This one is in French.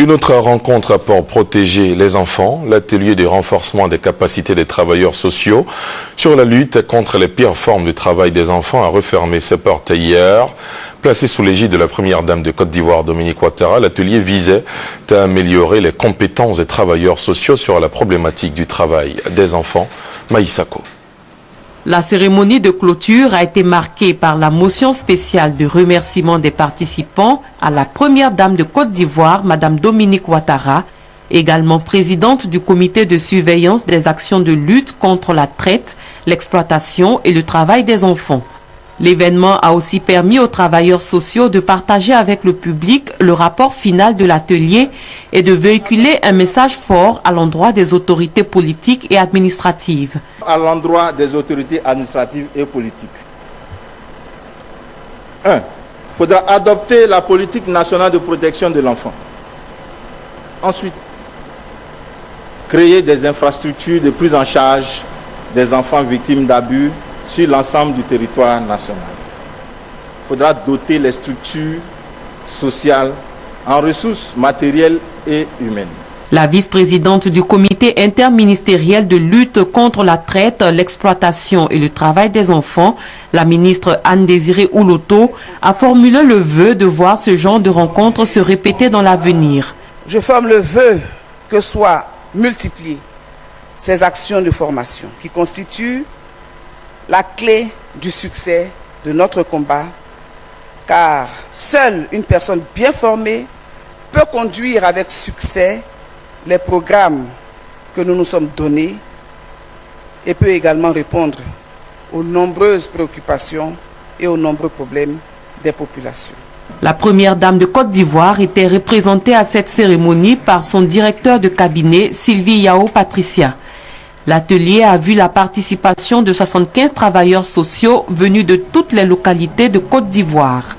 Une autre rencontre pour protéger les enfants, l'atelier de renforcement des capacités des travailleurs sociaux sur la lutte contre les pires formes de travail des enfants a refermé ses portes hier. Placé sous l'égide de la première dame de Côte d'Ivoire, Dominique Ouattara, l'atelier visait à améliorer les compétences des travailleurs sociaux sur la problématique du travail des enfants. Maïsako. La cérémonie de clôture a été marquée par la motion spéciale de remerciement des participants à la première dame de Côte d'Ivoire, Madame Dominique Ouattara, également présidente du comité de surveillance des actions de lutte contre la traite, l'exploitation et le travail des enfants. L'événement a aussi permis aux travailleurs sociaux de partager avec le public le rapport final de l'atelier et de véhiculer un message fort à l'endroit des autorités politiques et administratives. À l'endroit des autorités administratives et politiques. 1. Il faudra adopter la politique nationale de protection de l'enfant. Ensuite, créer des infrastructures de prise en charge des enfants victimes d'abus sur l'ensemble du territoire national. Il faudra doter les structures sociales en ressources matérielles et humaines. La vice-présidente du comité interministériel de lutte contre la traite, l'exploitation et le travail des enfants, la ministre Anne-Désirée Ouloto, a formulé le vœu de voir ce genre de rencontres se répéter dans l'avenir. Je forme le vœu que soient multipliées ces actions de formation qui constituent la clé du succès de notre combat, car seule une personne bien formée peut conduire avec succès les programmes que nous nous sommes donnés et peut également répondre aux nombreuses préoccupations et aux nombreux problèmes des populations. La première dame de Côte d'Ivoire était représentée à cette cérémonie par son directeur de cabinet, Sylvie Yao Patricia. L'atelier a vu la participation de 75 travailleurs sociaux venus de toutes les localités de Côte d'Ivoire.